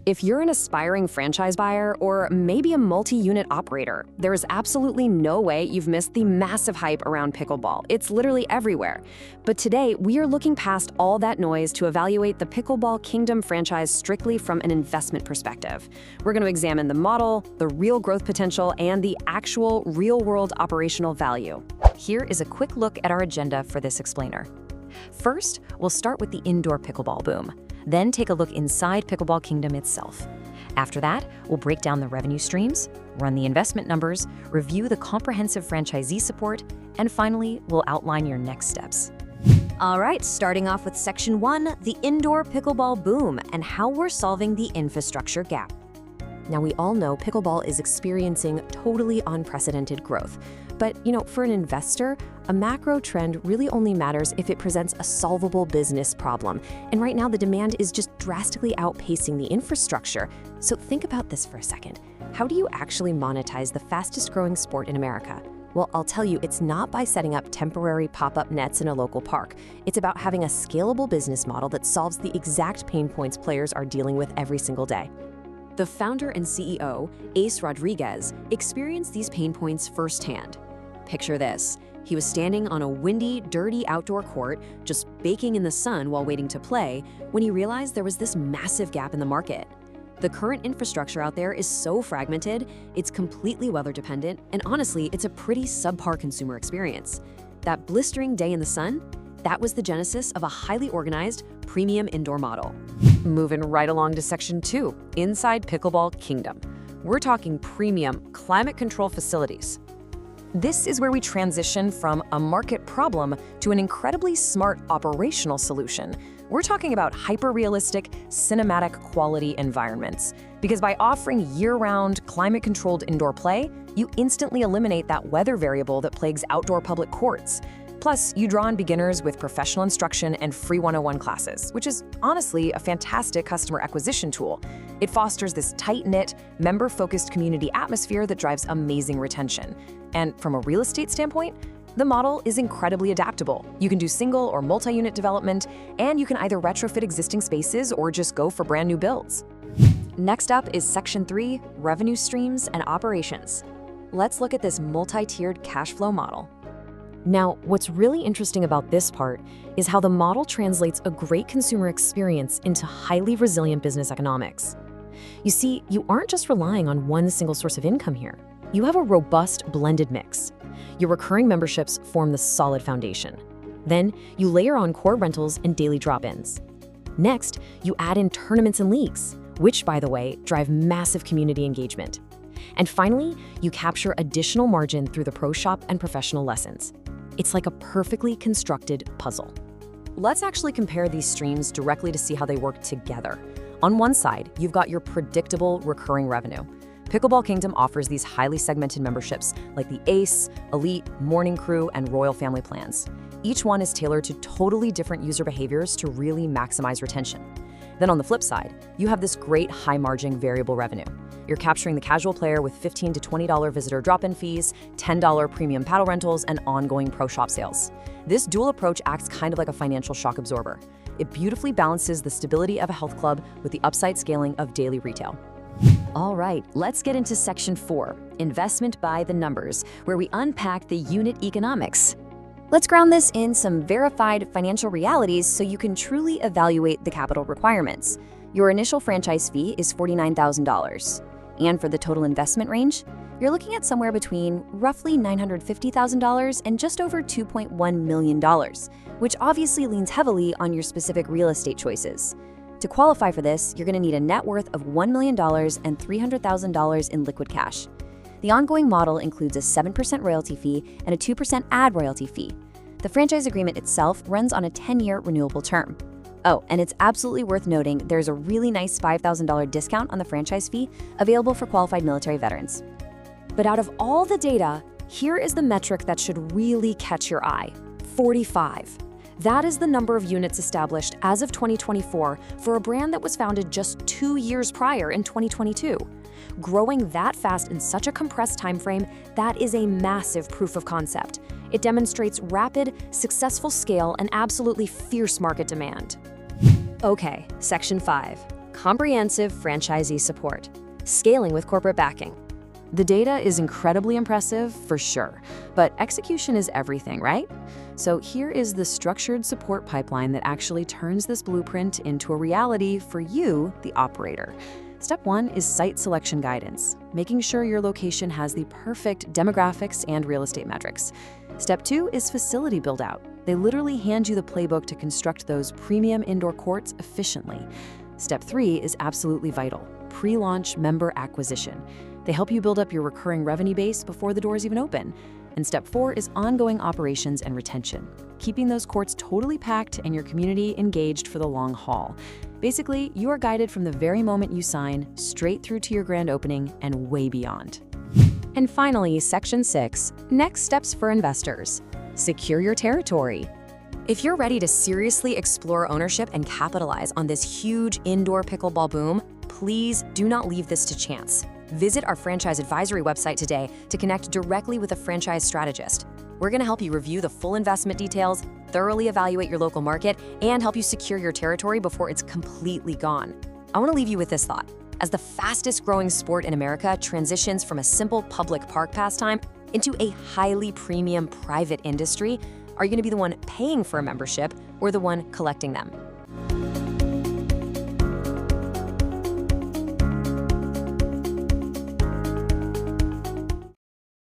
If you're an aspiring franchise buyer or maybe a multi-unit operator, there is absolutely no way you've missed the massive hype around pickleball. It's literally everywhere. But today, we are looking past all that noise to evaluate the Pickleball Kingdom franchise strictly from an investment perspective. We're going to examine the model, the real growth potential, and the actual real-world operational value. Here is a quick look at our agenda for this explainer. First, we'll start with the indoor pickleball boom. Then take a look inside Pickleball Kingdom itself. After that, we'll break down the revenue streams, run the investment numbers, review the comprehensive franchisee support, and finally, we'll outline your next steps. All right, starting off with Section 1, the indoor pickleball boom and how we're solving the infrastructure gap. Now, we all know pickleball is experiencing totally unprecedented growth. But, for an investor, a macro trend really only matters if it presents a solvable business problem. And right now, the demand is just drastically outpacing the infrastructure. So think about this for a second. How do you actually monetize the fastest growing sport in America? Well, I'll tell you, it's not by setting up temporary pop-up nets in a local park. It's about having a scalable business model that solves the exact pain points players are dealing with every single day. The founder and CEO, Ace Rodriguez, experienced these pain points firsthand. Picture this. He was standing on a windy, dirty outdoor court, just baking in the sun while waiting to play, when he realized there was this massive gap in the market. The current infrastructure out there is so fragmented, it's completely weather-dependent, and honestly, it's a pretty subpar consumer experience. That blistering day in the sun, that was the genesis of a highly organized, premium indoor model. Moving right along to Section 2, inside Pickleball Kingdom. We're talking premium, climate-controlled facilities. This is where we transition from a market problem to an incredibly smart operational solution. We're talking about hyper-realistic, cinematic quality environments. Because by offering year-round, climate-controlled indoor play, you instantly eliminate that weather variable that plagues outdoor public courts. Plus, you draw in beginners with professional instruction and free 101 classes, which is honestly a fantastic customer acquisition tool. It fosters this tight-knit, member-focused community atmosphere that drives amazing retention. And from a real estate standpoint, the model is incredibly adaptable. You can do single or multi-unit development, and you can either retrofit existing spaces or just go for brand new builds. Next up is Section 3, revenue streams and operations. Let's look at this multi-tiered cash flow model. Now, what's really interesting about this part is how the model translates a great consumer experience into highly resilient business economics. You see, you aren't just relying on one single source of income here. You have a robust blended mix. Your recurring memberships form the solid foundation. Then, you layer on core rentals and daily drop-ins. Next, you add in tournaments and leagues, which, by the way, drive massive community engagement. And finally, you capture additional margin through the pro shop and professional lessons. It's like a perfectly constructed puzzle. Let's actually compare these streams directly to see how they work together. On one side, you've got your predictable recurring revenue. Pickleball Kingdom offers these highly segmented memberships like the Ace, Elite, Morning Crew, and Royal Family plans. Each one is tailored to totally different user behaviors to really maximize retention. Then on the flip side, you have this great high-margin variable revenue. You're capturing the casual player with $15 to $20 visitor drop-in fees, $10 premium paddle rentals, and ongoing pro shop sales. This dual approach acts kind of like a financial shock absorber. It beautifully balances the stability of a health club with the upside scaling of daily retail. All right, let's get into Section 4, investment by the numbers, where we unpack the unit economics. Let's ground this in some verified financial realities so you can truly evaluate the capital requirements. Your initial franchise fee is $49,000. And for the total investment range, you're looking at somewhere between roughly $950,000 and just over $2.1 million, which obviously leans heavily on your specific real estate choices. To qualify for this, you're going to need a net worth of $1 million and $300,000 in liquid cash. The ongoing model includes a 7% royalty fee and a 2% ad royalty fee. The franchise agreement itself runs on a 10-year renewable term. Oh, and it's absolutely worth noting there's a really nice $5,000 discount on the franchise fee available for qualified military veterans. But out of all the data, here is the metric that should really catch your eye: 45. That is the number of units established as of 2024 for a brand that was founded just 2 years prior in 2022. Growing that fast in such a compressed time frame, that is a massive proof of concept. It demonstrates rapid, successful scale and absolutely fierce market demand. Okay, Section 5, comprehensive franchisee support, scaling with corporate backing. The data is incredibly impressive, for sure, but execution is everything, right? So here is the structured support pipeline that actually turns this blueprint into a reality for you, the operator. Step 1 is site selection guidance, making sure your location has the perfect demographics and real estate metrics. Step 2 is facility build-out. They literally hand you the playbook to construct those premium indoor courts efficiently. Step 3 is absolutely vital, pre-launch member acquisition. They help you build up your recurring revenue base before the doors even open. And step 4 is ongoing operations and retention, keeping those courts totally packed and your community engaged for the long haul. Basically, you are guided from the very moment you sign, straight through to your grand opening and way beyond. And finally, Section 6, next steps for investors. Secure your territory. If you're ready to seriously explore ownership and capitalize on this huge indoor pickleball boom, please do not leave this to chance. Visit our franchise advisory website today to connect directly with a franchise strategist. We're going to help you review the full investment details, thoroughly evaluate your local market, and help you secure your territory before it's completely gone. I want to leave you with this thought. As the fastest growing sport in America transitions from a simple public park pastime into a highly premium private industry, are you going to be the one paying for a membership or the one collecting them?